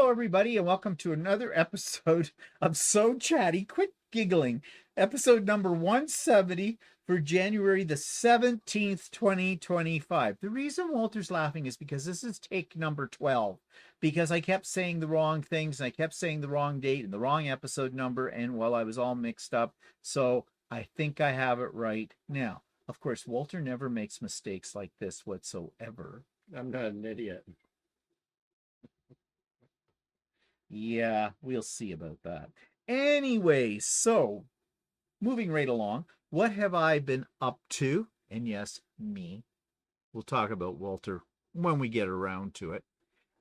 Hello, everybody, and welcome to another episode of So Chatty. Quit giggling. Episode number 170 for January the 17th, 2025. The reason Walter's laughing is because this is take number 12, because I kept saying the wrong things, and I kept saying the wrong date and the wrong episode number, and well, I was all mixed up. So I think I have it right now. Of course, Walter never makes mistakes like this whatsoever. I'm not an idiot. Yeah, we'll see about that. Anyway, so moving right along, what have I been up to? And yes, me. We'll talk about Walter when we get around to it.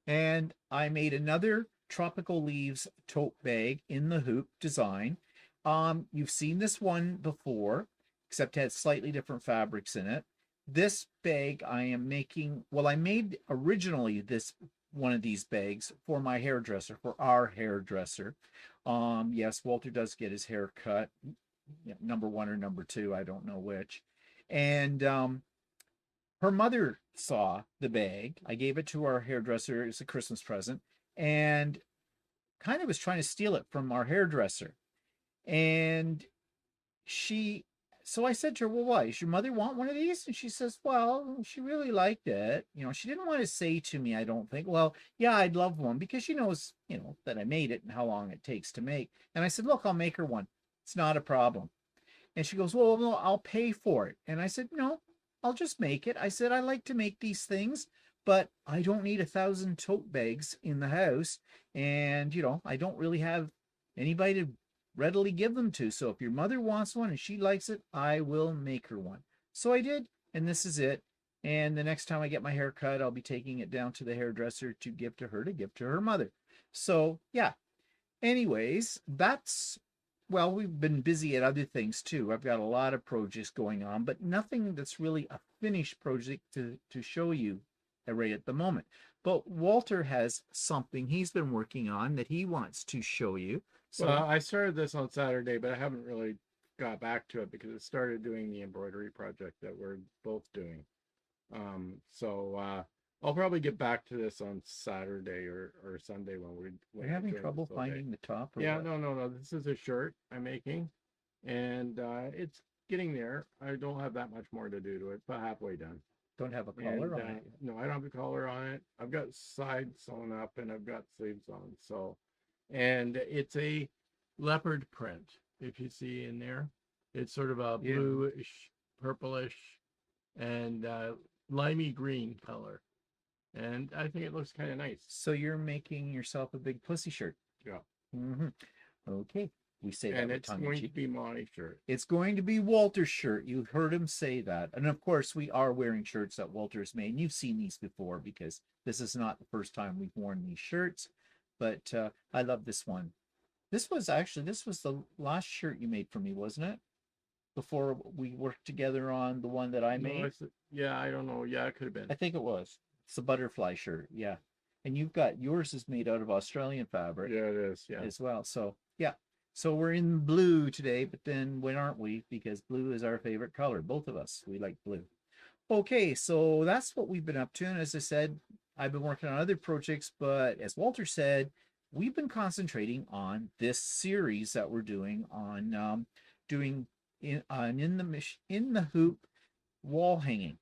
And I made another Tropical Leaves tote bag in the hoop design. You've seen this one before, except it had slightly different fabrics in it. This bag I am making, well, I made originally one of these bags for my hairdresser, for our hairdresser. Yes, Walter does get his hair cut, number one or number two, I don't know which. And her mother saw the bag. I gave it to our hairdresser as a Christmas present, and kind of was trying to steal it from our hairdresser. And so I said to her, well, why? Does your mother want one of these? And she says, well, she really liked it. She didn't want to say to me, I don't think, well, yeah, I'd love one, because she knows, that I made it and how long it takes to make. And I said, look, I'll make her one. It's not a problem. And she goes, well, no, I'll pay for it. And I said, no, I'll just make it. I said, I like to make these things, but I don't need 1,000 tote bags in the house. And, I don't really have anybody to readily give them to. So if your mother wants one and she likes it, I will make her one. So I did, and this is it. And the next time I get my hair cut, I'll be taking it down to the hairdresser to give to her mother. So yeah. Anyways, well, we've been busy at other things too. I've got a lot of projects going on, but nothing that's really a finished project to show you right at the moment. But Walter has something he's been working on that he wants to show you. So Well, I started this on Saturday, but I haven't really got back to it because it started doing the embroidery project that we're both doing. I'll probably get back to this on Saturday or Sunday when we're having trouble finding the top. Yeah, what? No. This is a shirt I'm making, and it's getting there. I don't have that much more to do to it, but halfway done. Don't have a collar on it? No, I don't have a collar on it. I've got sides sewn up and I've got sleeves on. And it's a leopard print. If you see in there, it's sort of a bluish, purplish, and limey green color. And I think it looks kind of nice. So you're making yourself a big pussy shirt. Yeah. Mm-hmm. Okay. We say that. And it's going to be my shirt. It's going to be Walter's shirt. You heard him say that. And of course, we are wearing shirts that Walter's made. And you've seen these before, because this is not the first time we've worn these shirts. But I love this one. This was the last shirt you made for me, wasn't it? Before we worked together on the one that I made? Yeah, I don't know. Yeah, it could have been. I think it was. It's a butterfly shirt, yeah. And yours is made out of Australian fabric. Yeah, it is, yeah. As well. So, yeah. So we're in blue today, but then when aren't we? Because blue is our favorite color. Both of us, we like blue. Okay, so that's what we've been up to. And as I said, I've been working on other projects, but as Walter said, we've been concentrating on this series that we're doing on in the hoop wall hanging.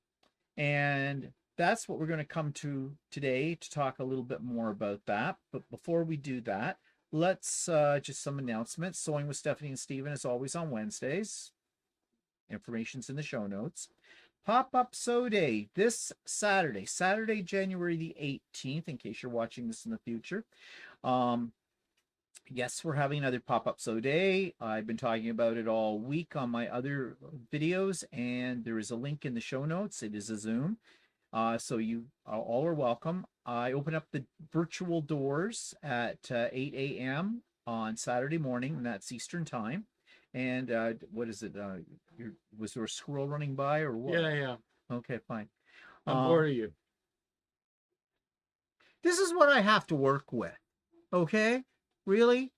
And that's what we're going to come to today, to talk a little bit more about that. But before we do that, let's just some announcements. Sewing with Stephanie and Stephen is always on Wednesdays. Information's in the show notes. Pop-up sew day this Saturday, January the 18th, in case you're watching this in the future. Yes, we're having another pop-up sew day. I've been talking about it all week on my other videos, and there is a link in the show notes. It is a Zoom. So you all are welcome. I open up the virtual doors at 8 a.m. on Saturday morning, and that's Eastern time. And what is it? Was there a squirrel running by or what? Yeah. Okay, fine. I'm bored of you. This is what I have to work with. Okay? Really?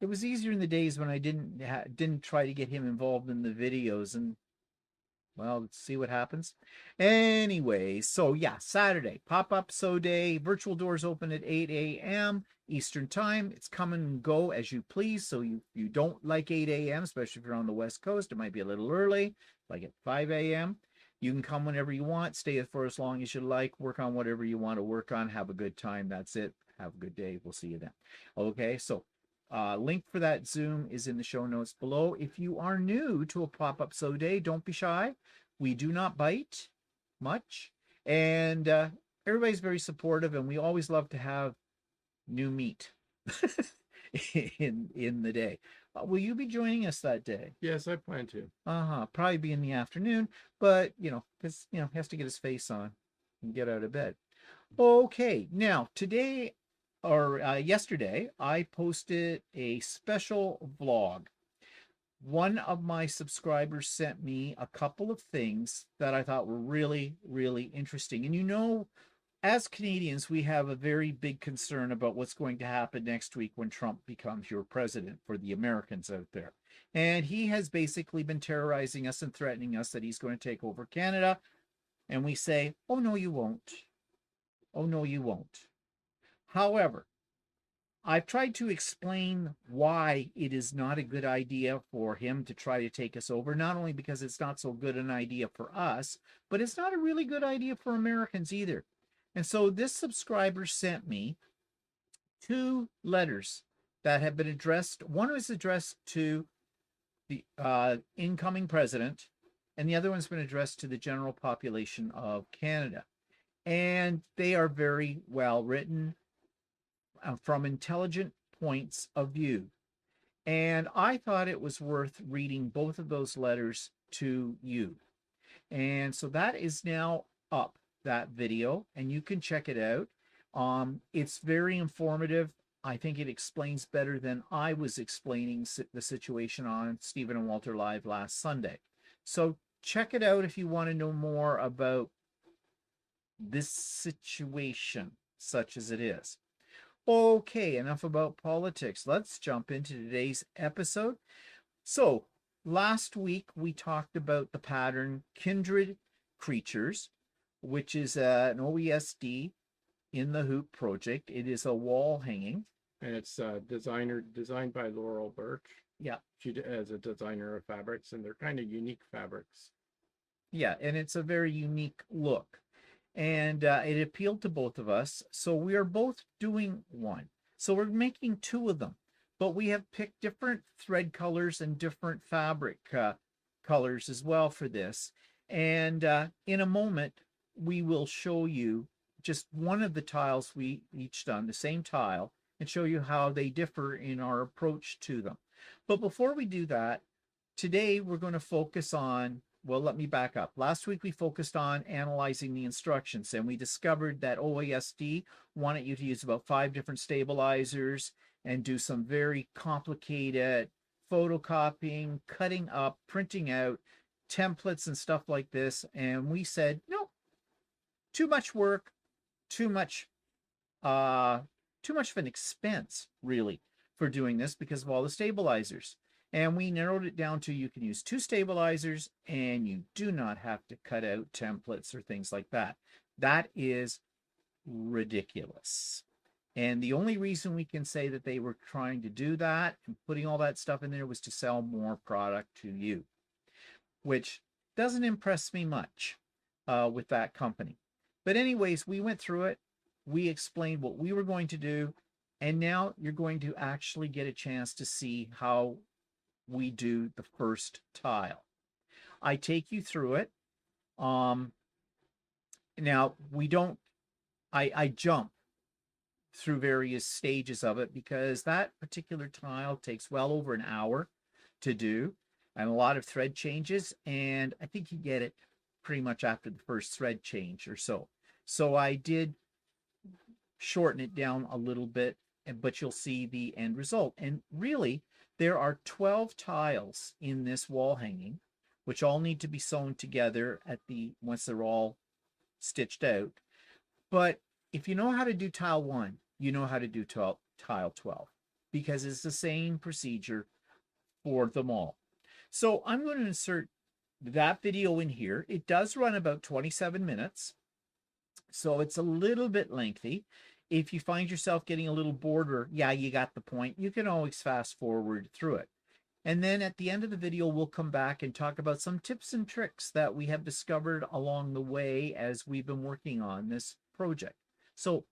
It was easier in the days when I didn't try to get him involved in the videos, and Well, let's see what happens. Anyway, so yeah, Saturday, pop-up sew day, virtual doors open at 8 a.m. Eastern time. It's come and go as you please. So you don't like 8 a.m., especially if you're on the West Coast, it might be a little early, like at 5 a.m. You can come whenever you want, stay for as long as you like, work on whatever you want to work on, have a good time. That's it. Have a good day. We'll see you then. Okay, so link for that Zoom is in the show notes below. If you are new to a pop-up sew day, don't be shy. We do not bite much, and everybody's very supportive, and we always love to have new meat in the day. Will you be joining us that day? Yes, I plan to. Probably be in the afternoon, but because he has to get his face on and get out of bed. Okay, now today or yesterday, I posted a special vlog. One of my subscribers sent me a couple of things that I thought were really, really interesting. And as Canadians, we have a very big concern about what's going to happen next week when Trump becomes your president for the Americans out there. And he has basically been terrorizing us and threatening us that he's going to take over Canada. And we say, oh, no, you won't. Oh, no, you won't. However, I've tried to explain why it is not a good idea for him to try to take us over, not only because it's not so good an idea for us, but it's not a really good idea for Americans either. And so this subscriber sent me two letters that have been addressed. One was addressed to the incoming president, and the other one's been addressed to the general population of Canada. And they are very well written from intelligent points of view. And I thought it was worth reading both of those letters to you. And so that is now up, that video, and you can check it out. It's very informative. I think it explains better than I was explaining the situation on Stephen and Walter Live last Sunday. So check it out if you want to know more about this situation, such as it is. Okay, enough about politics. Let's jump into today's episode. So, last week we talked about the pattern Kindred Creatures, which is an OESD in the Hoop project. It is a wall hanging. And it's designed by Laurel Birch. Yeah. She as a designer of fabrics, and they're kind of unique fabrics. Yeah, and it's a very unique look. And it appealed to both of us. So we are both doing one. So we're making two of them, but we have picked different thread colors and different fabric colors as well for this. And in a moment, we will show you just one of the tiles we each done, the same tile, and show you how they differ in our approach to them. But before we do that, today we're going to focus on, well, let me back up. Last week we focused on analyzing the instructions, and we discovered that OASD wanted you to use about 5 different stabilizers and do some very complicated photocopying, cutting up, printing out templates and stuff like this. And we said, no, too much work, too much of an expense, really, for doing this because of all the stabilizers. And we narrowed it down to you can use 2 stabilizers and you do not have to cut out templates or things like that. That is ridiculous. And the only reason we can say that they were trying to do that and putting all that stuff in there was to sell more product to you, which doesn't impress me much with that company. But anyways, we went through it. We explained what we were going to do. And now you're going to actually get a chance to see how we do the first tile. I take you through it. Now we don't, I jump through various stages of it because that particular tile takes well over an hour to do and a lot of thread changes. And I think you get it pretty much after the first thread change or so. So I did shorten it down a little bit, but you'll see the end result. And really, there are 12 tiles in this wall hanging, which all need to be sewn together once they're all stitched out. But if you know how to do tile 1, you know how to do tile 12 because it's the same procedure for them all. So I'm going to insert that video in here. It does run about 27 minutes, so it's a little bit lengthy. If you find yourself getting a little bored or, yeah, you got the point, you can always fast forward through it. And then at the end of the video, we'll come back and talk about some tips and tricks that we have discovered along the way as we've been working on this project. So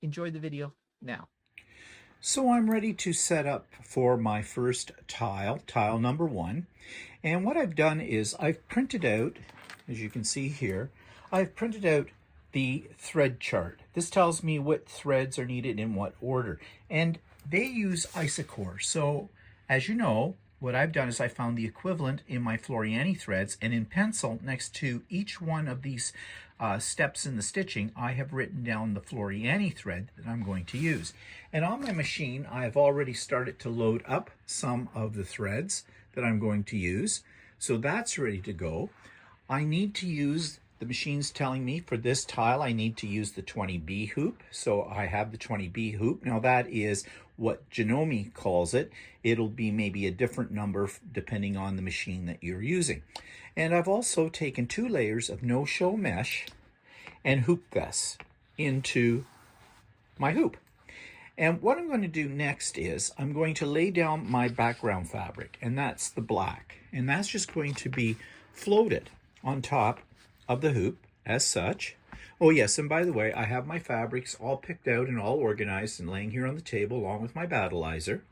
enjoy the video now. So I'm ready to set up for my first tile, tile number 1. And what I've done is I've printed out, as you can see here, I've printed out the thread chart. This tells me what threads are needed in what order. And they use Isocore. So as you know, what I've done is I found the equivalent in my Floriani threads, and in pencil next to each one of these steps in the stitching, I have written down the Floriani thread that I'm going to use. And on my machine, I have already started to load up some of the threads that I'm going to use. So that's ready to go. I need to use, the machine's telling me for this tile, I need to use the 20B hoop. So I have the 20B hoop. Now that is what Janome calls it. It'll be maybe a different number depending on the machine that you're using. And I've also taken 2 layers of no-show mesh and hooped this into my hoop. And what I'm going to do next is I'm going to lay down my background fabric, and that's the black. And that's just going to be floated on top of the hoop as such. Oh yes, and by the way, I have my fabrics all picked out and all organized and laying here on the table along with my battleizer.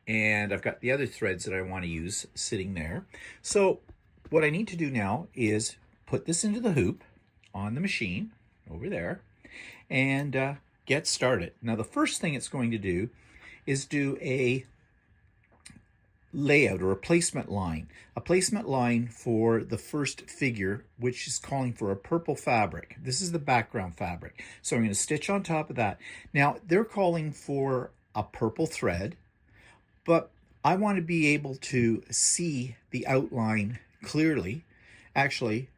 And I've got the other threads that I want to use sitting there. So what I need to do now is put this into the hoop on the machine over there and get started. Now the first thing it's going to do is do a layout or a placement line for the first figure, which is calling for a purple fabric. This is the background fabric. So I'm going to stitch on top of that. Now they're calling for a purple thread, but I want to be able to see the outline clearly. Actually,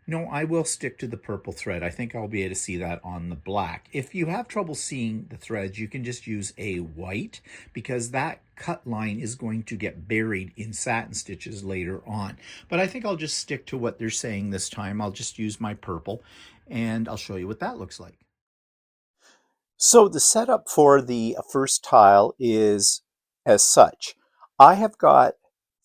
no, I will stick to the purple thread. I think I'll be able to see that on the black. If you have trouble seeing the threads, you can just use a white, because that cut line is going to get buried in satin stitches later on. But I think I'll just stick to what they're saying this time. I'll just use my purple, and I'll show you what that looks like. So the setup for the first tile is as such. I have got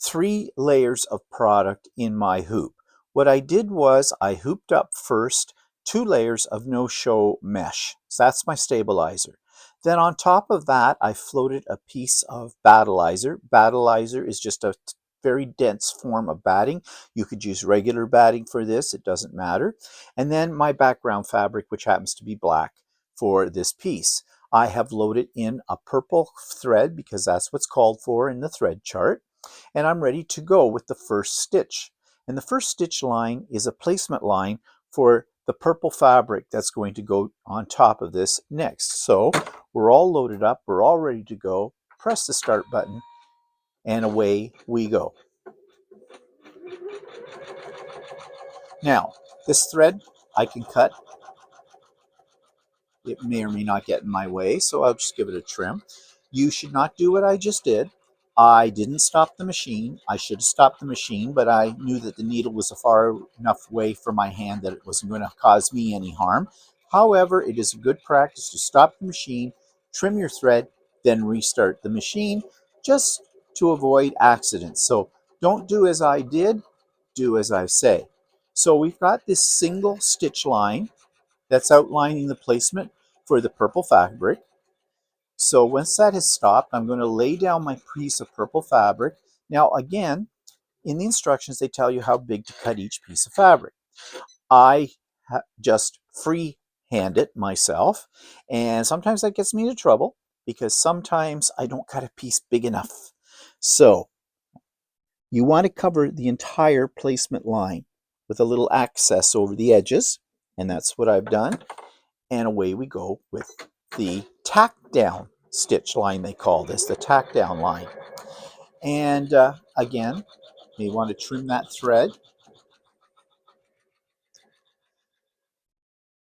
3 layers of product in my hoop. What I did was I hooped up first 2 layers of no-show mesh. So that's my stabilizer. Then on top of that, I floated a piece of battleizer. Battleizer is just a very dense form of batting. You could use regular batting for this, it doesn't matter. And then my background fabric, which happens to be black for this piece. I have loaded in a purple thread because that's what's called for in the thread chart. And I'm ready to go with the first stitch. And the first stitch line is a placement line for the purple fabric that's going to go on top of this next. So we're all loaded up, we're all ready to go. Press the start button and away we go. Now, this thread I can cut. It may or may not get in my way, so I'll just give it a trim. You should not do what I just did. I didn't stop the machine. I should have stopped the machine, but I knew that the needle was a far enough away from my hand that it wasn't going to cause me any harm. However, it is a good practice to stop the machine, trim your thread, then restart the machine, just to avoid accidents. So don't do as I did, do as I say. So we've got this single stitch line that's outlining the placement for the purple fabric. So once that has stopped, I'm going to lay down my piece of purple fabric. Now again, in the instructions, they tell you how big to cut each piece of fabric. I just freehand it myself, and sometimes that gets me into trouble because sometimes I don't cut a piece big enough. So you want to cover the entire placement line with a little access over the edges, and that's what I've done. And away we go with the tack down stitch line, they call this, the tack down line. And again, you want to trim that thread.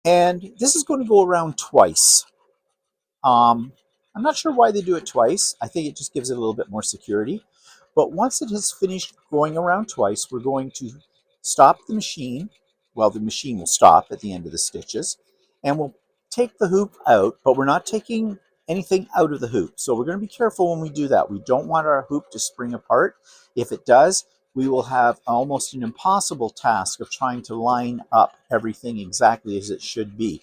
And this is going to go around twice. I'm not sure why they do it twice. I think it just gives it a little bit more security. But once it has finished going around twice, we're going to stop the machine. Well, the machine will stop at the end of the stitches, and we'll take the hoop out, but we're not taking anything out of the hoop. So we're going to be careful when we do that. We don't want our hoop to spring apart. If it does, we will have almost an impossible task of trying to line up everything exactly as it should be.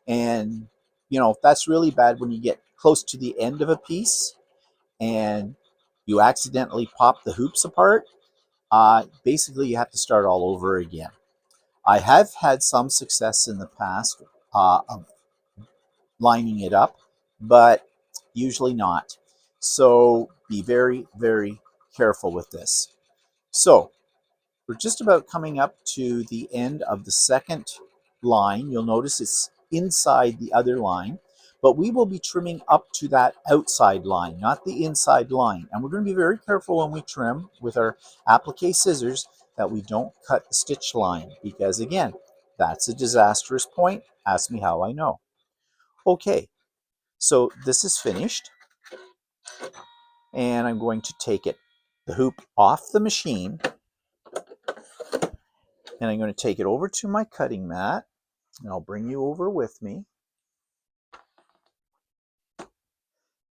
And, you know, that's really bad when you get close to the end of a piece and you accidentally pop the hoops apart. Basically, you have to start all over again. I have had some success in the past of lining it up, but usually not. So be very, very careful with this. So we're just about coming up to the end of the second line. You'll notice it's inside the other line, but we will be trimming up to that outside line, not the inside line. And we're going to be very careful when we trim with our applique scissors that we don't cut the stitch line, because again, that's a disastrous point. Ask me how I know. Okay, so this is finished, and I'm going to take the hoop off the machine, and I'm going to take it over to my cutting mat, and I'll bring you over with me.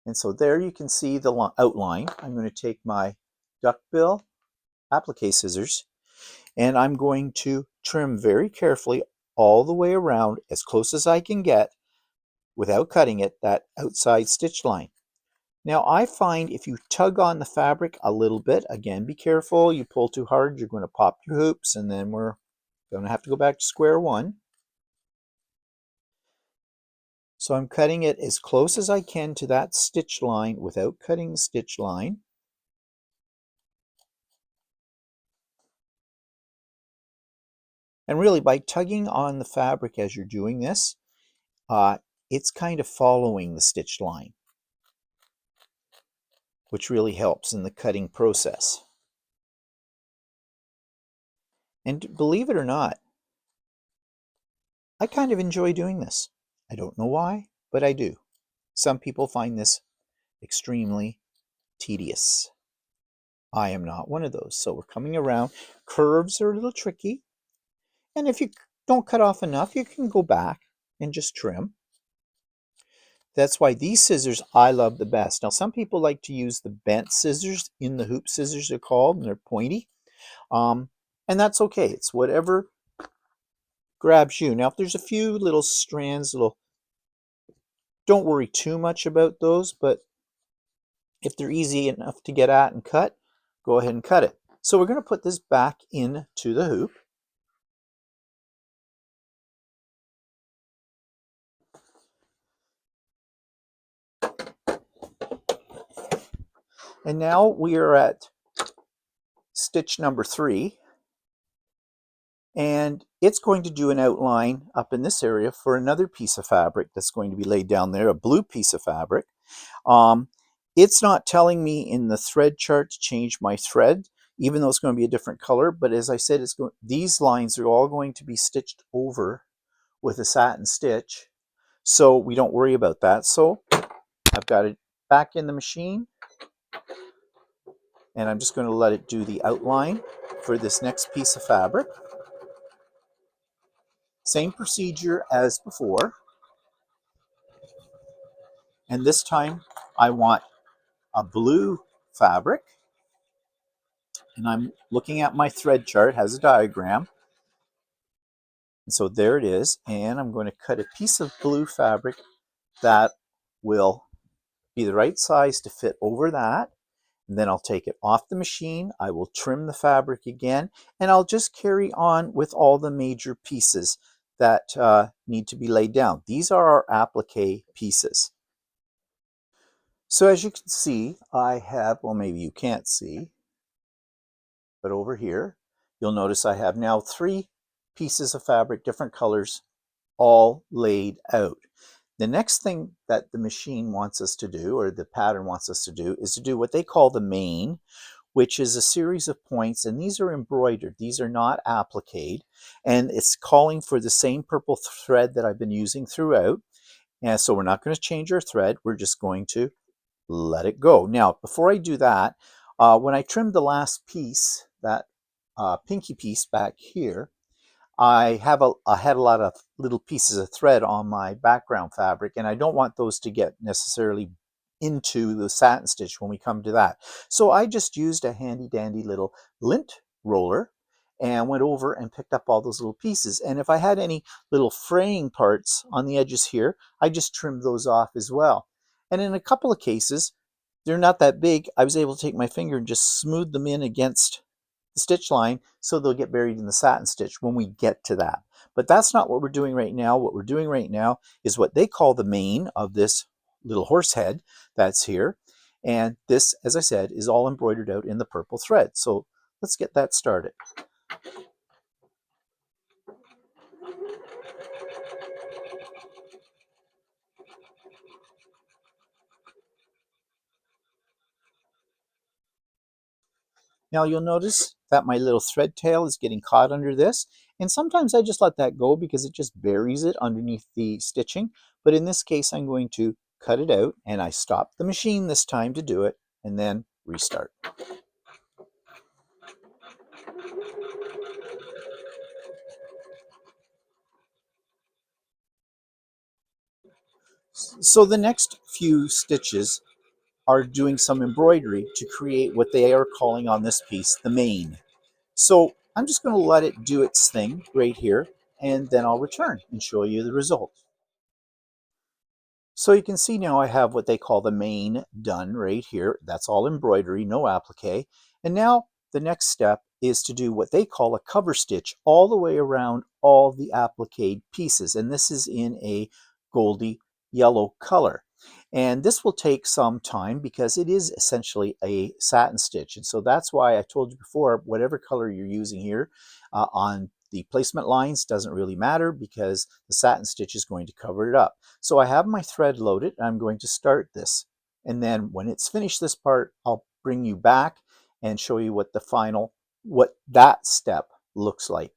And so there you can see the outline. I'm going to take my duckbill applique scissors, and I'm going to trim very carefully all the way around as close as I can get without cutting it, that outside stitch line. Now I find if you tug on the fabric a little bit, again, be careful, you pull too hard, you're going to pop your hoops, and then we're going to have to go back to square one. So I'm cutting it as close as I can to that stitch line without cutting the stitch line. And really, by tugging on the fabric as you're doing this, it's kind of following the stitch line, which really helps in the cutting process. And believe it or not, I kind of enjoy doing this. I don't know why, but I do. Some people find this extremely tedious. I am not one of those. So we're coming around. Curves are a little tricky. And if you don't cut off enough, you can go back and just trim. That's why these scissors I love the best. Now, some people like to use the bent scissors, in the hoop scissors they're called, and they're pointy. And that's okay. It's whatever grabs you. Now, if there's a few little strands, don't worry too much about those, but if they're easy enough to get at and cut, go ahead and cut it. So we're going to put this back into the hoop. And now we are at stitch number 3. And it's going to do an outline up in this area for another piece of fabric that's going to be laid down there, a blue piece of fabric. It's not telling me in the thread chart to change my thread, even though it's going to be a different color. But as I said, these lines are all going to be stitched over with a satin stitch, so we don't worry about that. So I've got it back in the machine, and I'm just going to let it do the outline for this next piece of fabric. Same procedure as before. And this time I want a blue fabric. And I'm looking at my thread chart, it has a diagram. And so there it is. And I'm going to cut a piece of blue fabric that will be the right size to fit over that. And then I'll take it off the machine. I will trim the fabric again, and I'll just carry on with all the major pieces that need to be laid down. These are our applique pieces. So as you can see, I have, well, maybe you can't see, but over here, you'll notice I have now 3 pieces of fabric, different colors, all laid out. The next thing that the machine wants us to do, or the pattern wants us to do, is to do what they call the main, which is a series of points, and these are embroidered. These are not appliqued, and it's calling for the same purple thread that I've been using throughout. And so we're not going to change our thread. We're just going to let it go. Now, before I do that, When I trimmed the last piece, that pinky piece back here, I had a lot of little pieces of thread on my background fabric, and I don't want those to get necessarily into the satin stitch when we come to that. So I just used a handy dandy little lint roller and went over and picked up all those little pieces. And if I had any little fraying parts on the edges here, I just trimmed those off as well. And in a couple of cases, they're not that big. I was able to take my finger and just smooth them in against the stitch line so they'll get buried in the satin stitch when we get to that. But that's not what we're doing right now. What we're doing right now is what they call the mane of this little horse head that's here. And this, as I said, is all embroidered out in the purple thread. So let's get that started. Now you'll notice that my little thread tail is getting caught under this, and sometimes I just let that go because it just buries it underneath the stitching. But in this case, I'm going to cut it out, and I stop the machine this time to do it, and then restart. So the next few stitches are doing some embroidery to create what they are calling on this piece the mane. So I'm just going to let it do its thing right here, and then I'll return and show you the result. So you can see now I have what they call the mane done right here. That's all embroidery, no applique. And now the next step is to do what they call a cover stitch all the way around all the applique pieces. And this is in a goldy yellow color. And this will take some time because it is essentially a satin stitch. And so that's why I told you before, whatever color you're using here on the placement lines doesn't really matter because the satin stitch is going to cover it up. So I have my thread loaded. I'm going to start this. And then when it's finished this part, I'll bring you back and show you what what that step looks like.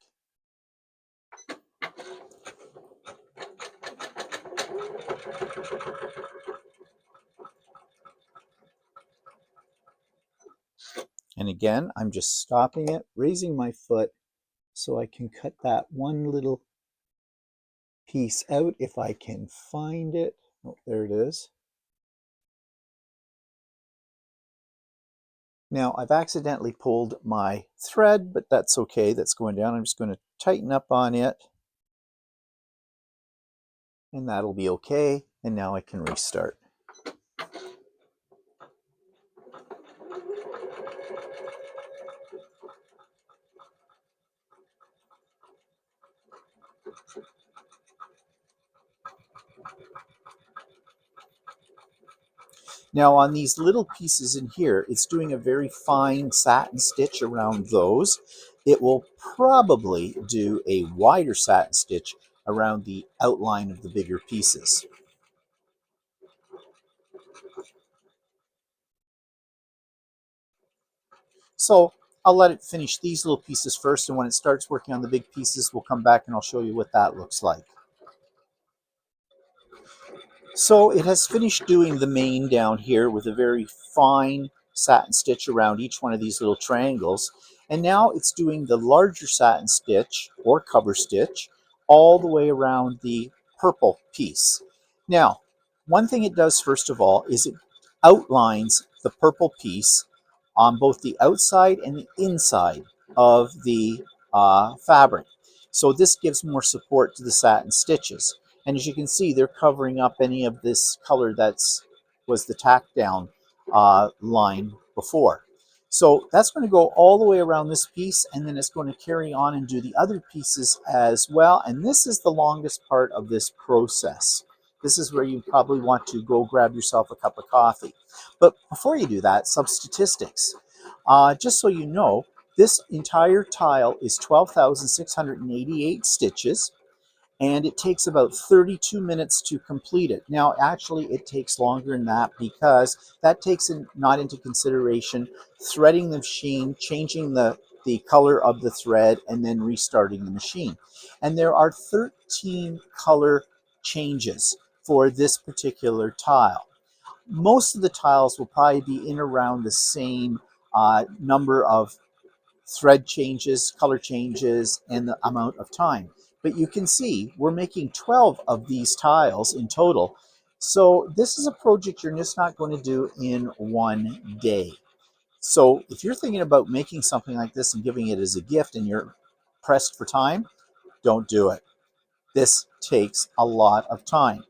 And again, I'm just stopping it, raising my foot so I can cut that one little piece out if I can find it. Oh, there it is. Now I've accidentally pulled my thread, but that's okay. That's going down. I'm just going to tighten up on it. And that'll be okay. And now I can restart. Now on these little pieces in here, it's doing a very fine satin stitch around those. It will probably do a wider satin stitch around the outline of the bigger pieces. So I'll let it finish these little pieces first, and when it starts working on the big pieces, we'll come back and I'll show you what that looks like. So it has finished doing the mane down here with a very fine satin stitch around each one of these little triangles. And now it's doing the larger satin stitch or cover stitch all the way around the purple piece. Now, one thing it does first of all is it outlines the purple piece on both the outside and the inside of the fabric. So this gives more support to the satin stitches. And as you can see, they're covering up any of this color was the tack down line before. So that's going to go all the way around this piece, and then it's going to carry on and do the other pieces as well. And this is the longest part of this process. This is where you probably want to go grab yourself a cup of coffee. But before you do that, some statistics. Just so you know, this entire tile is 12,688 stitches, and it takes about 32 minutes to complete it. Now, actually, it takes longer than that because that takes not into consideration threading the machine, changing the color of the thread, and then restarting the machine. And there are 13 color changes for this particular tile. Most of the tiles will probably be in around the same number of thread changes, color changes, and the amount of time. But you can see we're making 12 of these tiles in total. So this is a project you're just not going to do in one day. So if you're thinking about making something like this and giving it as a gift and you're pressed for time, don't do it. This takes a lot of time.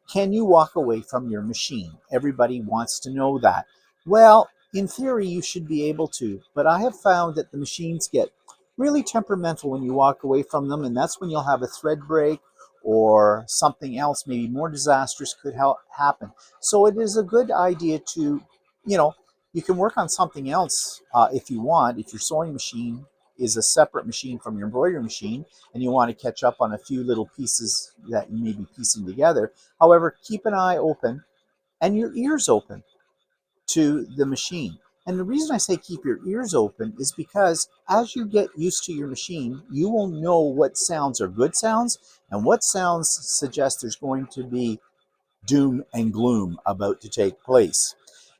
Can you walk away from your machine? Everybody wants to know that. Well, in theory, you should be able to, but I have found that the machines get really temperamental when you walk away from them, and that's when you'll have a thread break or something else, maybe more disastrous, could happen. So it is a good idea to, you know, you can work on something else if you want. If your sewing machine is a separate machine from your embroidery machine and you want to catch up on a few little pieces that you may be piecing together. However, keep an eye open and your ears open to the machine. And the reason I say keep your ears open is because as you get used to your machine, you will know what sounds are good sounds and what sounds suggest there's going to be doom and gloom about to take place.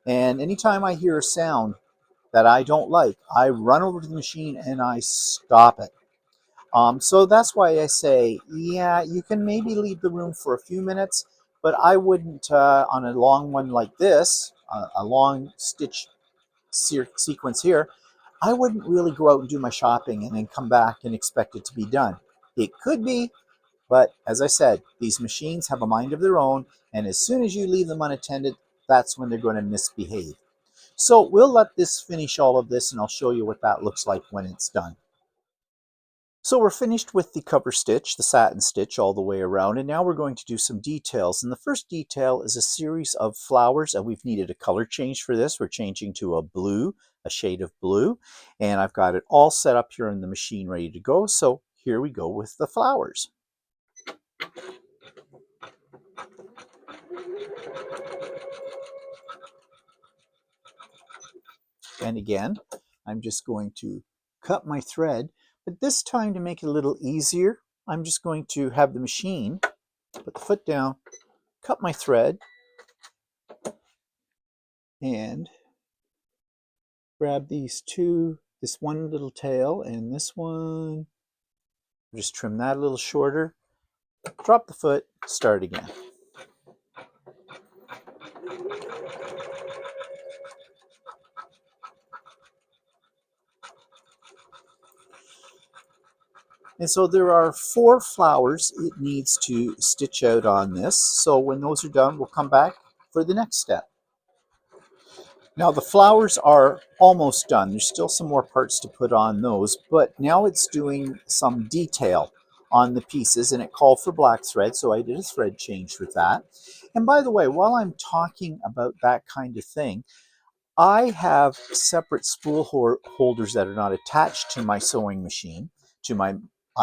And anytime I hear a sound that I don't like, I run over to the machine and I stop it. So that's why I say, yeah, you can maybe leave the room for a few minutes, but I wouldn't on a long one like this, a long stitch sequence here, I wouldn't really go out and do my shopping and then come back and expect it to be done. It could be, but as I said, these machines have a mind of their own, and as soon as you leave them unattended, that's when they're going to misbehave. So we'll let this finish all of this, and I'll show you what that looks like when it's done. So we're finished with the cover stitch, the satin stitch all the way around, and now we're going to do some details. And the first detail is a series of flowers, and we've needed a color change for this. We're changing to a blue, a shade of blue, and I've got it all set up here in the machine ready to go. So here we go with the flowers. And again, I'm just going to cut my thread, but this time to make it a little easier, I'm just going to have the machine, put the foot down, cut my thread, and grab these two, this one little tail and this one, just trim that a little shorter, drop the foot, start again. And so there are 4 flowers it needs to stitch out on this. So when those are done, we'll come back for the next step. Now the flowers are almost done. There's still some more parts to put on those, but now it's doing some detail on the pieces, and it called for black thread, so I did a thread change with that. And by the way, while I'm talking about that kind of thing, I have separate spool holders that are not attached to my sewing machine, to my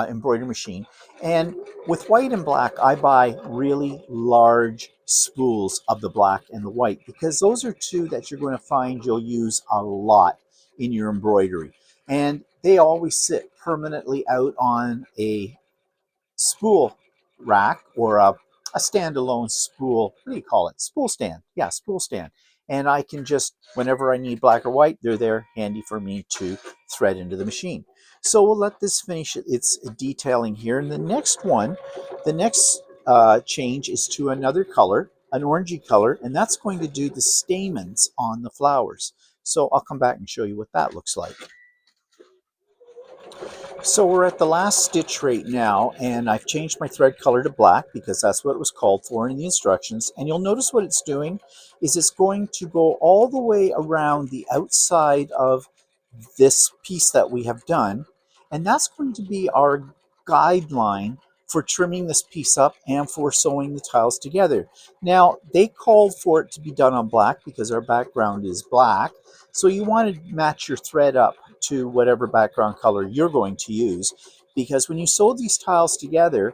embroidery machine. And with white and black, I buy really large spools of the black and the white because those are two that you're going to find you'll use a lot in your embroidery. And they always sit permanently out on a spool rack or a standalone spool. What do you call it? Spool stand. Yeah, spool stand. And I can just, whenever I need black or white, they're there handy for me to thread into the machine. So we'll let this finish its detailing here. And the next one, the next change is to another color, an orangey color, and that's going to do the stamens on the flowers. So I'll come back and show you what that looks like. So we're at the last stitch right now, and I've changed my thread color to black because that's what it was called for in the instructions. And you'll notice what it's doing is it's going to go all the way around the outside of this piece that we have done. And that's going to be our guideline for trimming this piece up and for sewing the tiles together. Now, they called for it to be done on black because our background is black. So you want to match your thread up to whatever background color you're going to use, because when you sew these tiles together,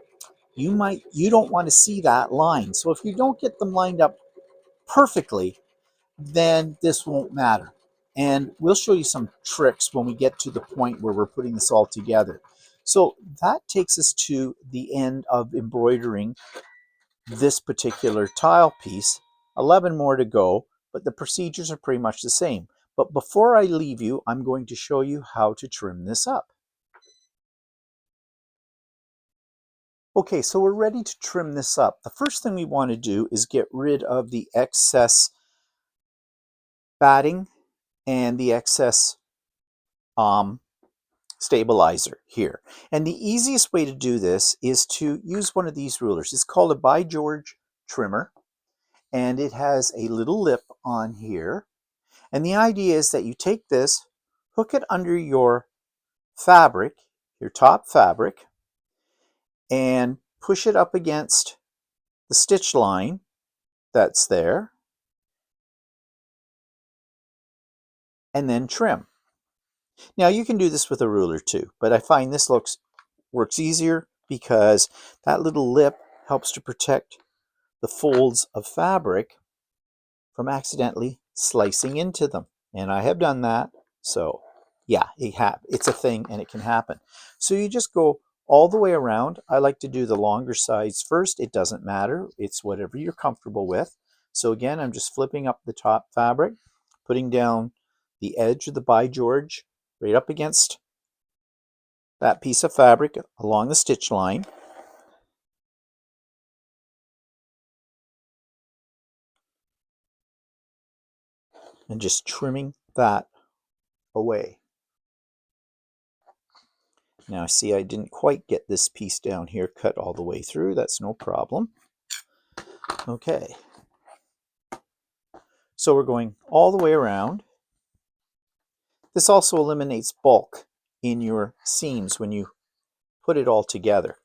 you don't want to see that line. So if you don't get them lined up perfectly, then this won't matter. And we'll show you some tricks when we get to the point where we're putting this all together. So that takes us to the end of embroidering this particular tile piece. 11 more to go, but the procedures are pretty much the same. But before I leave you, I'm going to show you how to trim this up. Okay, so we're ready to trim this up. The first thing we want to do is get rid of the excess batting and the excess stabilizer here. And the easiest way to do this is to use one of these rulers. It's called a By George trimmer, and it has a little lip on here. And the idea is that you take this, hook it under your fabric, your top fabric, and push it up against the stitch line that's there, and then trim. Now you can do this with a ruler too, but I find this works easier because that little lip helps to protect the folds of fabric from accidentally slicing into them. And I have done that, so yeah, it's a thing and it can happen. So you just go all the way around. I like to do the longer sides first. It doesn't matter. It's whatever you're comfortable with. So again, I'm just flipping up the top fabric, putting down the edge of the By George right up against that piece of fabric along the stitch line. And just trimming that away. Now see, I didn't quite get this piece down here cut all the way through. That's no problem. Okay. So we're going all the way around. This also eliminates bulk in your seams when you put it all together.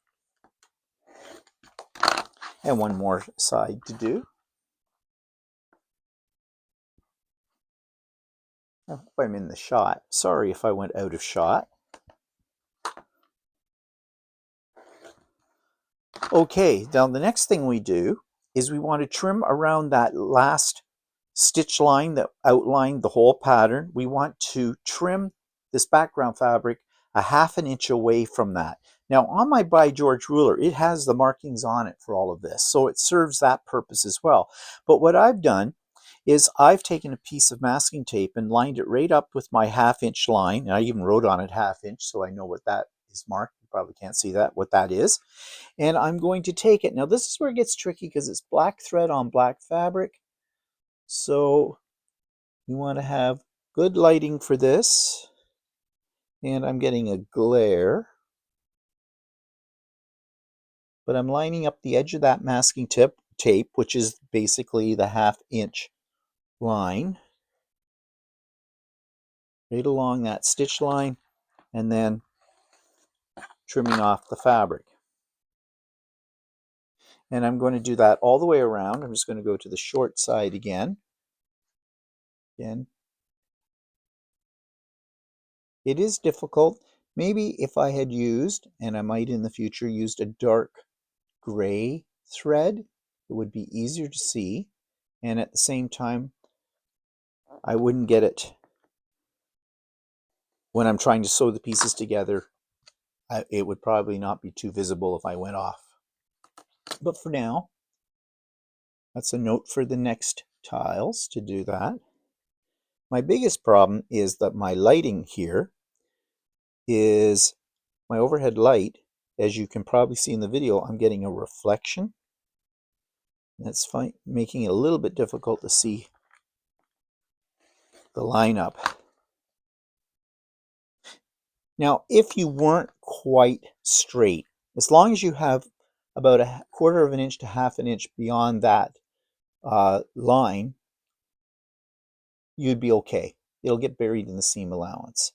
And one more side to do. I hope I'm in the shot. Sorry if I went out of shot. Okay, now the next thing we do is we want to trim around that last stitch line that outlined the whole pattern. We want to trim this background fabric a ½ inch away from that. Now on my By George ruler, it has the markings on it for all of this, so it serves that purpose as well. But what I've done is I've taken a piece of masking tape and lined it right up with my ½ inch line. And I even wrote on it ½ inch, so I know what that is marked. You probably can't see that, what that is. And I'm going to take it. Now this is where it gets tricky because it's black thread on black fabric. So you want to have good lighting for this. And I'm getting a glare. But I'm lining up the edge of that masking tape, which is basically the ½ inch line, right along that stitch line, and then trimming off the fabric. And I'm going to do that all the way around. I'm just going to go to the short side again. Again. It is difficult. Maybe if I had used, and I might in the future, used a dark gray thread, it would be easier to see. And at the same time, I wouldn't get it when I'm trying to sew the pieces together. It would probably not be too visible if I went off. But for now, that's a note for the next tiles to do that. My biggest problem is that my lighting here is my overhead light. As you can probably see in the video, I'm getting a reflection. That's fine, making it a little bit difficult to see the lineup. Now, if you weren't quite straight, as long as you have about a ½ inch to ½ inch beyond that line, you'd be okay. It'll get buried in the seam allowance.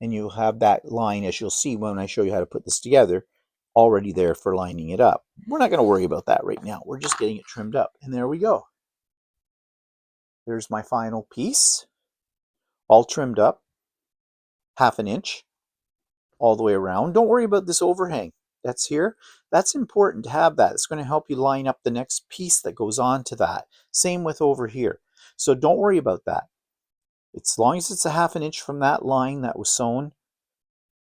And you'll have that line, as you'll see when I show you how to put this together, already there for lining it up. We're not going to worry about that right now. We're just getting it trimmed up. And there we go. There's my final piece, all trimmed up, ½ inch, all the way around. Don't worry about this overhang that's here. That's important to have that. It's going to help you line up the next piece that goes on to that. Same with over here. So don't worry about that. As long as it's a ½ inch from that line that was sewn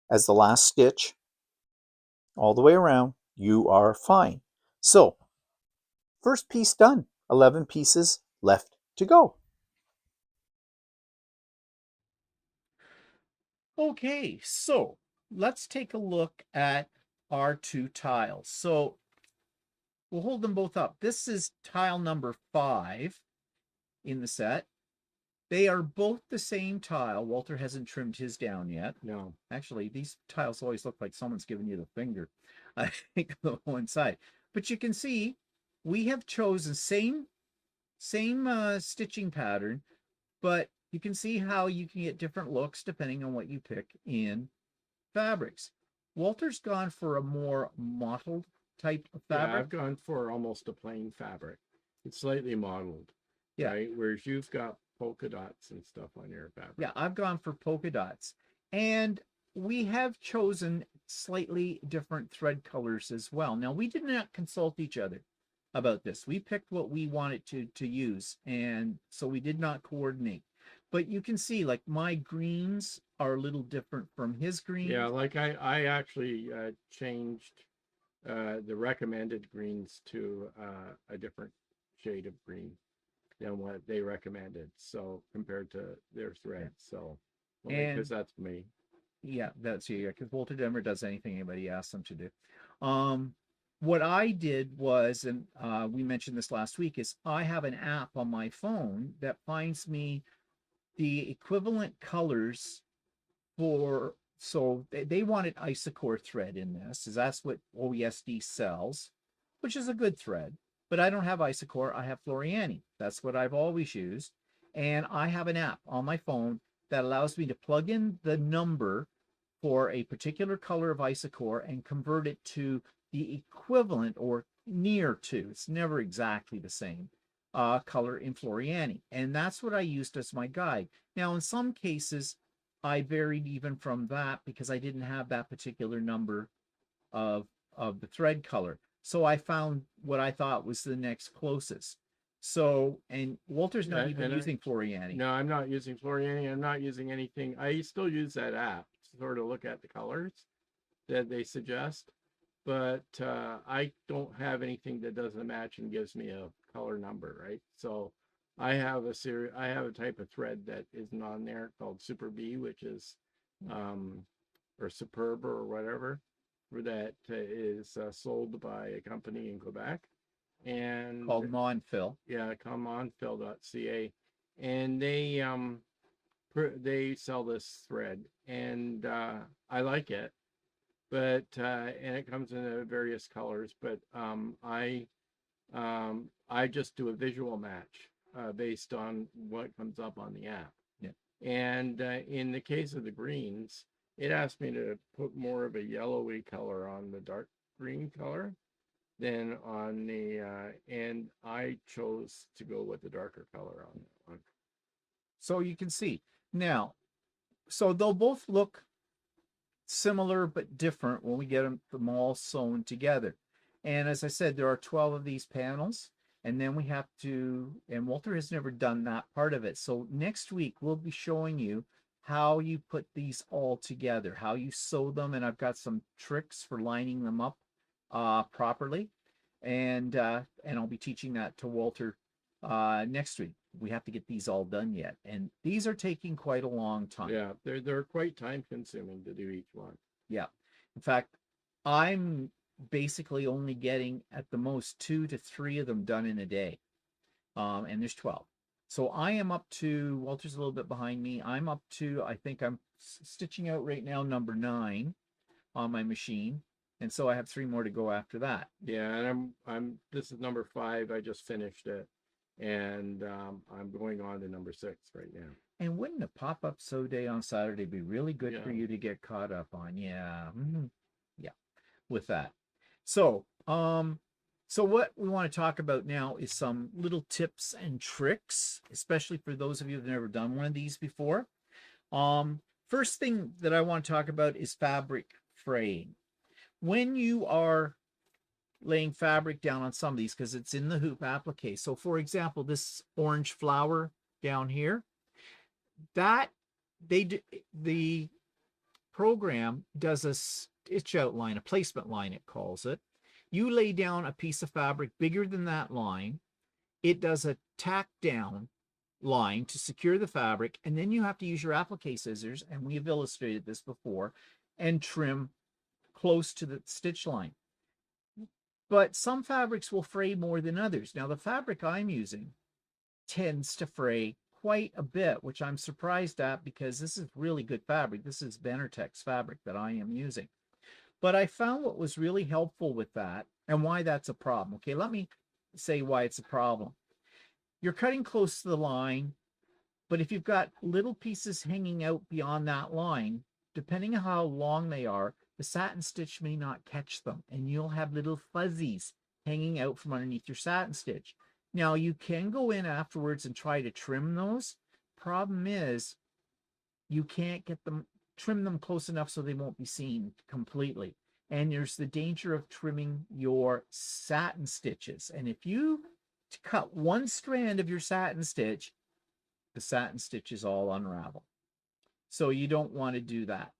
as the last stitch, all the way around, you are fine. So, first piece done. 11 pieces left to go. Okay, so let's take a look at our two tiles. So we'll hold them both up. This is tile number 5 in the set. They are both the same tile. Walter hasn't trimmed his down yet. No. Actually, these tiles always look like someone's giving you the finger. I think the one side. But you can see we have chosen same stitching pattern, but you can see how you can get different looks depending on what you pick in fabrics. Walter's gone for a more mottled type of Yeah, fabric. I've gone for almost a plain fabric. It's slightly mottled, Yeah. right? Whereas you've got polka dots and stuff on your fabric. Yeah, I've gone for polka dots. And we have chosen slightly different thread colors as well. Now, we did not consult each other about this. We picked what we wanted to use, and so we did not coordinate. But you can see, like, my greens are a little different from his greens. Yeah, like I actually changed the recommended greens to a different shade of green than what they recommended. So compared to their threads. So because that's me. Yeah, that's you. Yeah, because Walter never does anything anybody asks him to do. What I did was, and we mentioned this last week, is I have an app on my phone that finds me the equivalent colors for, so they wanted Isocore thread in this, is that's what OESD sells, which is a good thread. But I don't have Isocore, I have Floriani. That's what I've always used. And I have an app on my phone that allows me to plug in the number for a particular color of Isocore and convert it to the equivalent or near to, it's never exactly the same, color in Floriani. And that's what I used as my guide. Now, in some cases, I varied even from that because I didn't have that particular number of the thread color. So I found what I thought was the next closest. So, and Walter's not even using Floriani. No, I'm not using Floriani. I'm not using anything. I still use that app to sort of look at the colors that they suggest, but I don't have anything that doesn't match and gives me a color number, right? So I have a type of thread that isn't on there called Super B, which is or Superb or whatever, that is sold by a company in Quebec and called Monfill. Yeah, monfill.ca, and they sell this thread, and I like it, but and it comes in various colors, but I just do a visual match based on what comes up on the app. Yeah. And in the case of the greens, it asked me to put more of a yellowy color on the dark green color than on the and I chose to go with the darker color on that one. So you can see now, so they'll both look similar but different when we get them all sewn together. And as I said, there are 12 of these panels, and then we have to, and Walter has never done that part of it. So next week we'll be showing you how you put these all together, how you sew them, and I've got some tricks for lining them up properly. And I'll be teaching that to Walter next week. We have to get these all done yet, and these are taking quite a long time. Yeah, they're quite time consuming to do each one. Yeah, in fact, I'm basically only getting at the most 2 to 3 of them done in a day, and there's 12. So I am up to, Walter's a little bit behind me, I'm up to, I think I'm stitching out right now number 9 on my machine, and so I have 3 more to go after that. Yeah, and I'm this is number 5. I just finished it, and I'm going on to number 6 right now. And wouldn't a pop-up sew day on Saturday be really good for you to get caught up on? Yeah. Yeah, with that. So, so what we want to talk about now is some little tips and tricks, especially for those of you who've never done one of these before. First thing that I want to talk about is fabric fraying. When you are laying fabric down on some of these, because it's in the hoop applique. So for example, this orange flower down here, that the program does a stitch outline, a placement line it calls it. You lay down a piece of fabric bigger than that line, it does a tack down line to secure the fabric, and then you have to use your applique scissors, and we have illustrated this before, and trim close to the stitch line. But some fabrics will fray more than others. Now, the fabric I'm using tends to fray quite a bit, which I'm surprised at because this is really good fabric. This is Benartex fabric that I am using. But I found what was really helpful with that and why that's a problem. Okay, let me say why it's a problem. You're cutting close to the line, but if you've got little pieces hanging out beyond that line, depending on how long they are, the satin stitch may not catch them, and you'll have little fuzzies hanging out from underneath your satin stitch. Now, you can go in afterwards and try to trim those. Problem is, you can't get them, trim them close enough so they won't be seen completely. And there's the danger of trimming your satin stitches. And if you cut one strand of your satin stitch, the satin stitches all unravel. So you don't want to do that.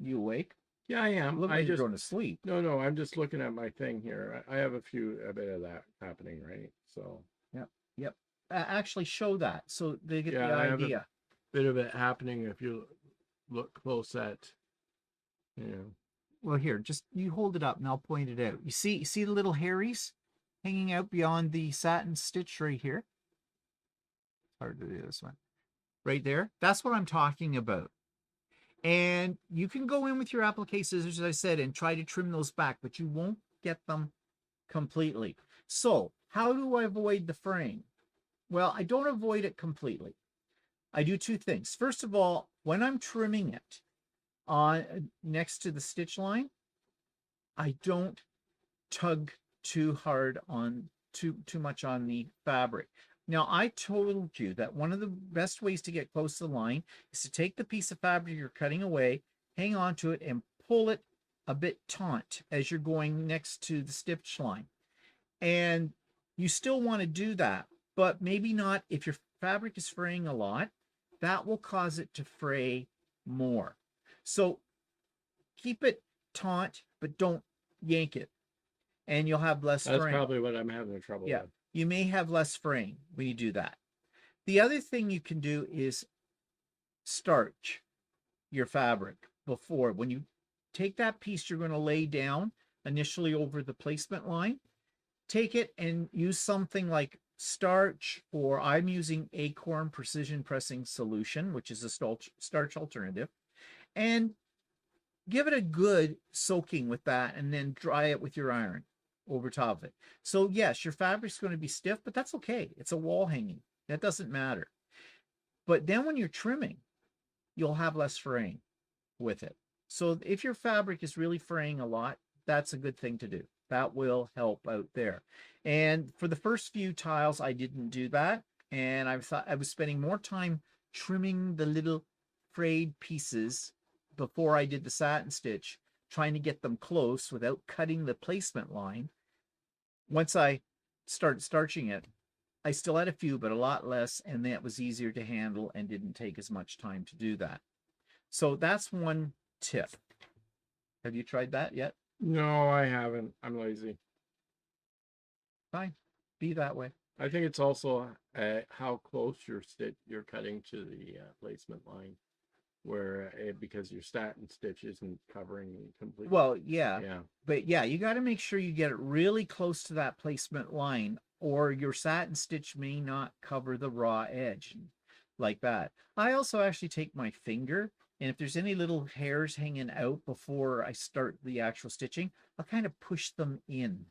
You awake? Yeah, I am. Look like you're going to sleep. No, I'm just looking at my thing here. I have a bit of that happening, right? So Yep. Actually, show that so they get the I have idea. a bit of it happening if you look close at, you know. Well, here, just you hold it up and I'll point it out. You see the little hairies hanging out beyond the satin stitch right here? Hard to do this one. Right there. That's what I'm talking about. And you can go in with your applique scissors, as I said, and try to trim those back, but you won't get them completely. So how do I avoid the fraying? Well, I don't avoid it completely. I do two things. First of all, when I'm trimming it on next to the stitch line, I don't tug too hard on too much on the fabric. Now, I told you that one of the best ways to get close to the line is to take the piece of fabric you're cutting away, hang on to it, and pull it a bit taut as you're going next to the stitch line. And you still want to do that, but maybe not if your fabric is fraying a lot. That will cause it to fray more. So keep it taut, but don't yank it, and you'll have less fraying. That's probably what I'm having trouble with. You may have less fraying when you do that. The other thing you can do is starch your fabric before. When you take that piece you're going to lay down initially over the placement line, take it and use something like starch, or I'm using Acorn Precision Pressing Solution, which is a starch alternative, and give it a good soaking with that and then dry it with your iron over top of it. So yes, your fabric's going to be stiff, but that's okay. It's a wall hanging. That doesn't matter. But then when you're trimming, you'll have less fraying with it. So if your fabric is really fraying a lot, that's a good thing to do. That will help out there. And for the first few tiles, I didn't do that. And I thought I was spending more time trimming the little frayed pieces before I did the satin stitch, trying to get them close without cutting the placement line. Once I started starching it, I still had a few, but a lot less, and that was easier to handle and didn't take as much time to do that. So that's one tip. Have you tried that yet? No, I haven't. I'm lazy. Fine. Be that way. I think it's also how close you're cutting to the placement line, where because your satin stitch isn't covering completely. Well, yeah. But yeah, you got to make sure you get it really close to that placement line, or your satin stitch may not cover the raw edge like that. I also actually take my finger, and if there's any little hairs hanging out before I start the actual stitching, I'll kind of push them in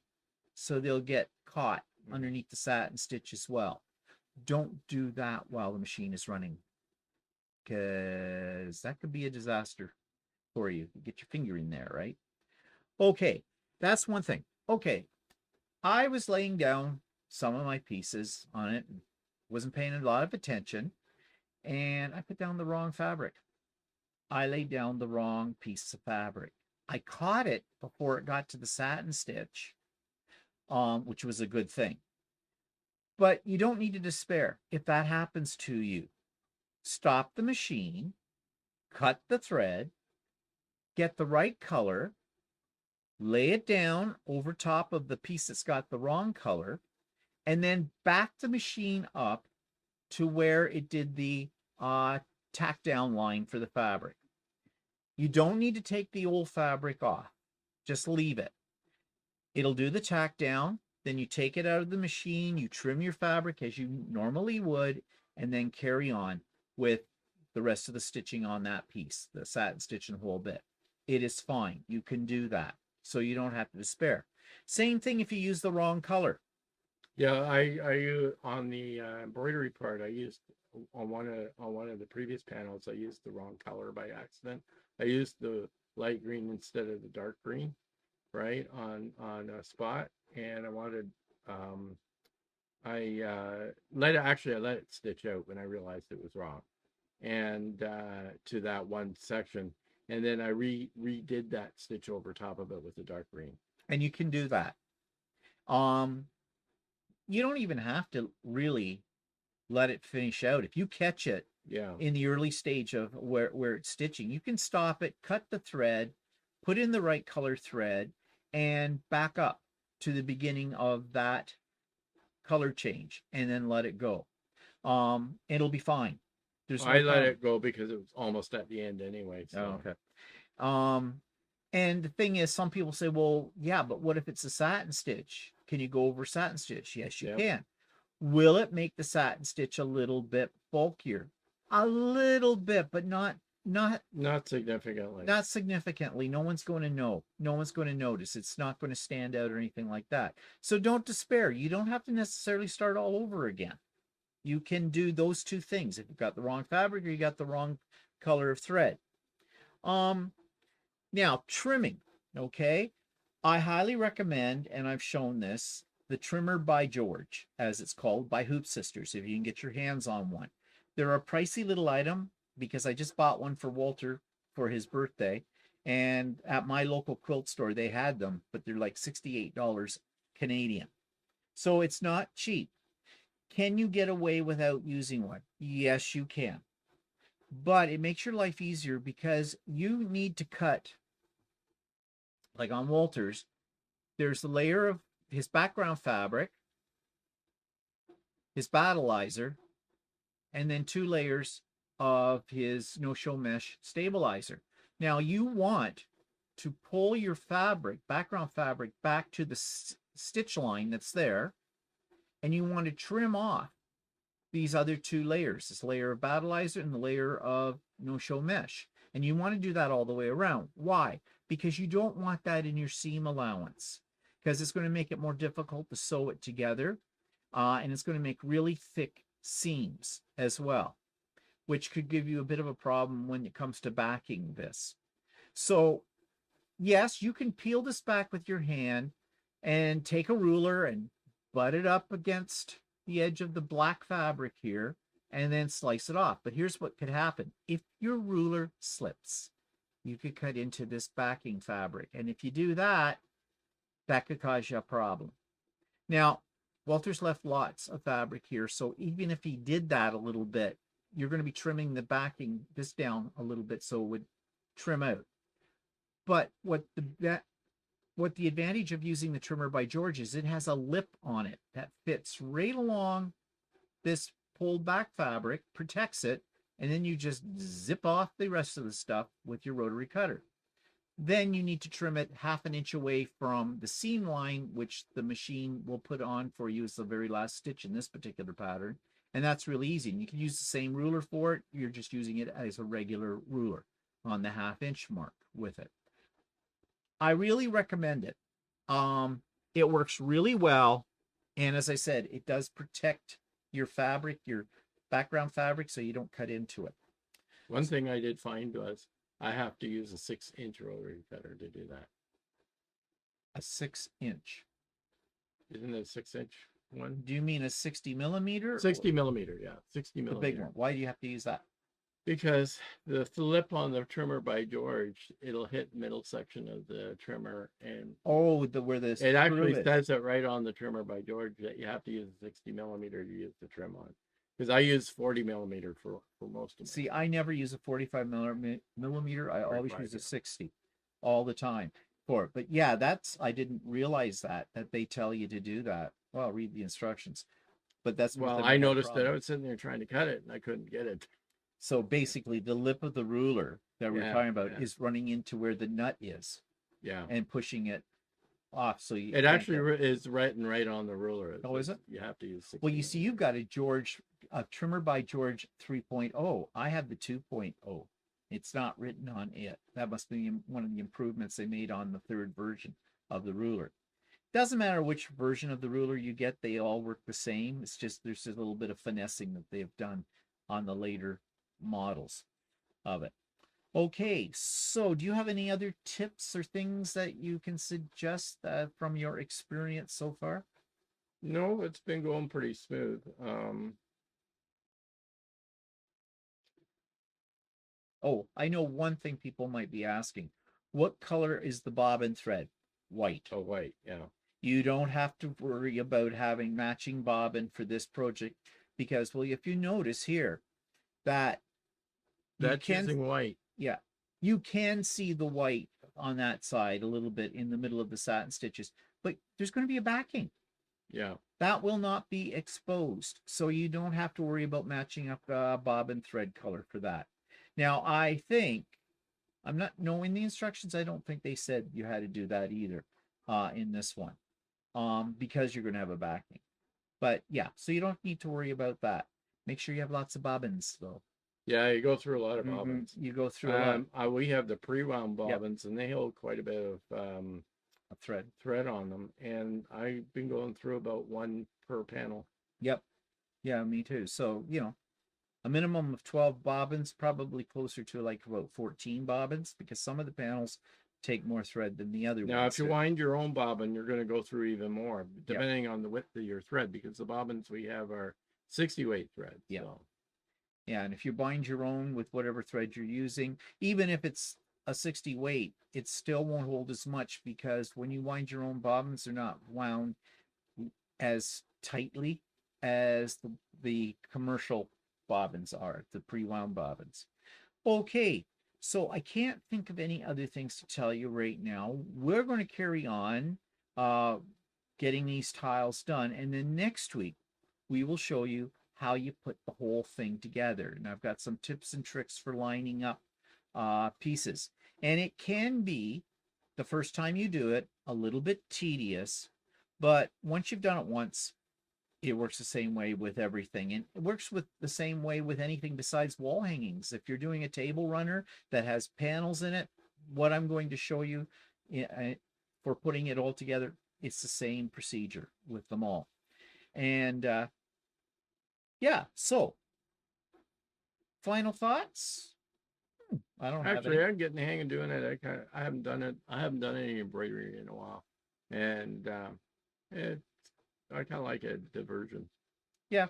so they'll get caught underneath the satin stitch as well. Don't do that while the machine is running, because that could be a disaster for you. You get your finger in there, right? Okay, that's one thing. Okay, I was laying down some of my pieces on it, wasn't paying a lot of attention, and I put down the wrong fabric. I laid down the wrong piece of fabric. I caught it before it got to the satin stitch, which was a good thing. But you don't need to despair if that happens to you. Stop the machine, cut the thread, get the right color, lay it down over top of the piece that's got the wrong color, and then back the machine up to where it did the tack down line for the fabric. You don't need to take the old fabric off. Just leave it. It'll do the tack down. Then you take it out of the machine, you trim your fabric as you normally would, and then carry on with the rest of the stitching on that piece, the satin stitch and whole bit. It is fine. You can do that. So you don't have to despair. Same thing if you use the wrong color. Yeah, I on the embroidery part, I used on one of the previous panels, I used the wrong color by accident. I used the light green instead of the dark green, right, on a spot, and I wanted I let it stitch out when I realized it was wrong, and to that one section, and then I redid that stitch over top of it with the dark green. And you can do that. You don't even have to really let it finish out. If you catch it in the early stage of where it's stitching, you can stop it, cut the thread, put in the right color thread, and back up to the beginning of that color change, and then let it go. It'll be fine. I let it go because it was almost at the end anyway. So. Oh, okay. And the thing is, some people say, well, yeah, but what if it's a satin stitch? Can you go over satin stitch? Yes, you can. Will it make the satin stitch a little bit bulkier? A little bit, but not significantly. Not significantly. No one's going to know. No one's going to notice. It's not going to stand out or anything like that. So don't despair. You don't have to necessarily start all over again. You can do those two things if you've got the wrong fabric or you got the wrong color of thread. Now, trimming, okay? I highly recommend, and I've shown this, the Trimmer by George, as it's called, by Hoop Sisters, if you can get your hands on one. They're a pricey little item because I just bought one for Walter for his birthday, and at my local quilt store, they had them, but they're like $68 Canadian. So it's not cheap. Can you get away without using one? Yes, you can. But it makes your life easier because you need to cut, like on Walter's, there's the layer of his background fabric, his battleizer, and then 2 layers of his no-show mesh stabilizer. Now you want to pull your fabric, background fabric, back to the stitch line that's there, and you want to trim off these other 2 layers, this layer of battleizer and the layer of no-show mesh. And you want to do that all the way around. Why? Because you don't want that in your seam allowance, because it's going to make it more difficult to sew it together, and it's going to make really thick seams as well, which could give you a bit of a problem when it comes to backing this. So yes, you can peel this back with your hand and take a ruler and butt it up against the edge of the black fabric here and then slice it off. But here's what could happen. If your ruler slips, you could cut into this backing fabric. And if you do that, that could cause you a problem. Now, Walter's left lots of fabric here, so even if he did that a little bit, you're going to be trimming the backing this down a little bit so it would trim out. But what the advantage of using the Trimmer by George is it has a lip on it that fits right along this pulled back fabric, protects it, and then you just zip off the rest of the stuff with your rotary cutter. Then you need to trim it 1/2 inch away from the seam line, which the machine will put on for you as the very last stitch in this particular pattern. And that's really easy. And you can use the same ruler for it. You're just using it as a regular ruler on the 1/2 inch mark with it. I really recommend it. It works really well. And as I said, it does protect your fabric, your background fabric, so you don't cut into it. One thing I did find was I have to use a 6-inch rotary cutter to do that. A 6-inch? Isn't it a 6-inch one? Do you mean a 60 millimeter? 60 millimeter, yeah. 60 millimeter. The big one. Why do you have to use that? Because the lip on the Trimmer by George, it'll hit the middle section of the trimmer, and where this it actually says it right on the Trimmer by George that you have to use a 60 millimeter to use the trim on. Because I use 40 millimeter for most of them. See, I never use a 45 millimeter. I always use a 60 all the time for it. But yeah, I didn't realize that they tell you to do that. Well, read the instructions. but that's Well, been I my noticed that I problem. was sitting there trying to cut it and I couldn't get it. So basically, the lip of the ruler that we're Yeah, talking about yeah, is running into where the nut is yeah. and pushing it off, so you It can't actually get. is right on the ruler. Oh, is it? You have to use Well, 60 you see, you've millimeters. got a trimmer by George 3.0. I have the 2.0. It's not written on it. That must be one of the improvements they made on the third version of the ruler. Doesn't matter which version of the ruler you get, they all work the same. It's just there's a little bit of finessing that they've done on the later models of it. Okay, so do you have any other tips or things that you can suggest from your experience so far? No, it's been going pretty smooth. Oh, I know one thing people might be asking. What color is the bobbin thread? White. Oh, wait, yeah. You don't have to worry about having matching bobbin for this project because, well, if you notice here that you That's can, using white. yeah, you can see the white on that side a little bit in the middle of the satin stitches, but there's going to be a backing. Yeah. That will not be exposed, so you don't have to worry about matching up bobbin thread color for that. Now, I think I'm not knowing the instructions. I don't think they said you had to do that either in this one because you're going to have a backing. But yeah, so you don't need to worry about that. Make sure you have lots of bobbins though. Yeah, you go through a lot of bobbins. You go through a lot. We have the pre-wound Yep, bobbins, and they hold quite a bit of a thread. thread on them, and I've been going through about one per panel. Yep. Yeah, me too. So, a minimum of 12 bobbins, probably closer to like about 14 bobbins because some of the panels take more thread than the other Now, ones if you do. wind your own bobbin, you're going to go through even more, Yep. depending on the width of your thread, because the bobbins we have are 60 weight thread. Yep. So. Yeah, and if you bind your own with whatever thread you're using, even if it's a 60 weight, it still won't hold as much because when you wind your own bobbins, they're not wound as tightly as the commercial bobbins are, the pre-wound bobbins. Okay, so I can't think of any other things to tell you right now. We're going to carry on getting these tiles done, and then next week we will show you how you put the whole thing together. And I've got some tips and tricks for lining up pieces. And it can be, the first time you do it, a little bit tedious, but once you've done it once, it works the same way with everything. And it works with the same way with anything besides wall hangings. If you're doing a table runner that has panels in it, what I'm going to show you for putting it all together, it's the same procedure with them all. And yeah, so final thoughts? I don't have Actually, any. I'm getting the hang of doing it. I haven't done it. I haven't done any embroidery in a while, and I kind of like a diversion. Yeah.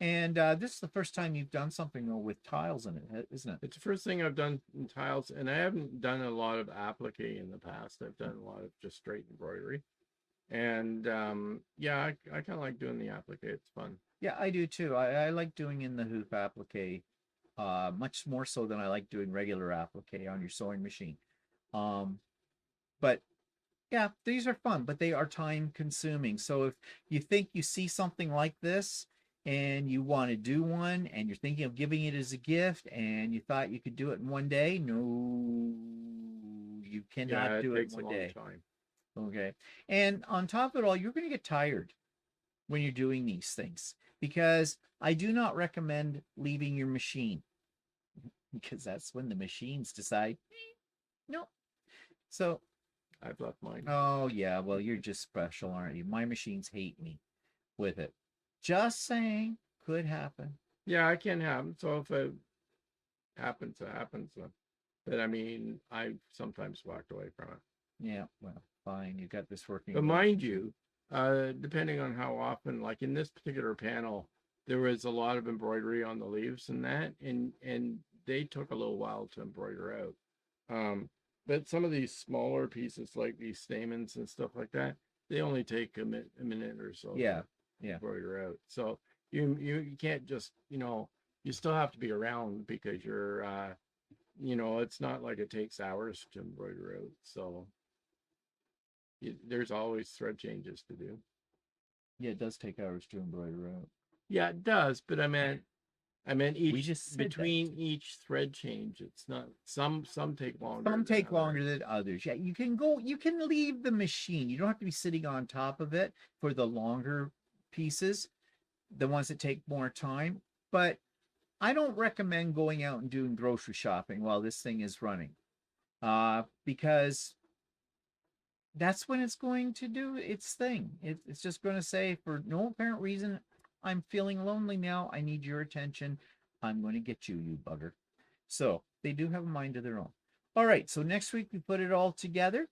And this is the first time you've done something though with tiles in it, isn't it? It's the first thing I've done in tiles, and I haven't done a lot of applique in the past. I've done a lot of just straight embroidery, and yeah, I kind of like doing the applique. It's fun. Yeah, I do too. I like doing in the hoop applique much more so than I like doing regular applique on your sewing machine. Um, but yeah, these are fun, but they are time consuming. So if you think you see something like this and you want to do one and you're thinking of giving it as a gift and you thought you could do it in one day, no, you Yeah, cannot it do it in takes a one long day. time. Okay. And on top of it all, you're going to get tired when you're doing these things because I do not recommend leaving your machine because that's when the machines decide, no. So, I've left mine. oh yeah, well, you're just special, aren't you? My machines hate me with it. Just saying, could happen. Yeah, I can have them. So if it happens, it happens. But I mean, I sometimes walked away from it. Yeah, well, fine. You got this working But well. mind you, depending on how often, like in this particular panel, there was a lot of embroidery on the leaves and that, and they took a little while to embroider out. But some of these smaller pieces, like these stamens and stuff like that, they only take a minute or so Yeah, to yeah, embroider out. So you can't just, you still have to be around because you're it's not like it takes hours to embroider out. So there's always thread changes to do. Yeah, it does take hours to embroider out. Yeah, it does, but I meant We each just said that. between each thread change. It's not some take longer. Some than take others. longer than others. Yeah, you can leave the machine. You don't have to be sitting on top of it for the longer pieces, the ones that take more time. But I don't recommend going out and doing grocery shopping while this thing is running, because that's when it's going to do its thing. It's just going to say, for no apparent reason, I'm feeling lonely now. I need your attention. I'm going to get you, you bugger. So they do have a mind of their own. All right. So next week we put it all together.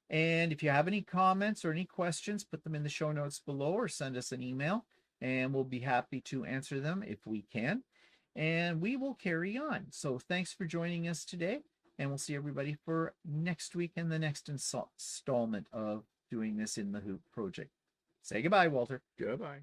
And if you have any comments or any questions, put them in the show notes below or send us an email, and we'll be happy to answer them if we can. And we will carry on. So thanks for joining us today. And we'll see everybody for next week and the next installment of doing this in the Hoop project. Say goodbye, Walter. Goodbye.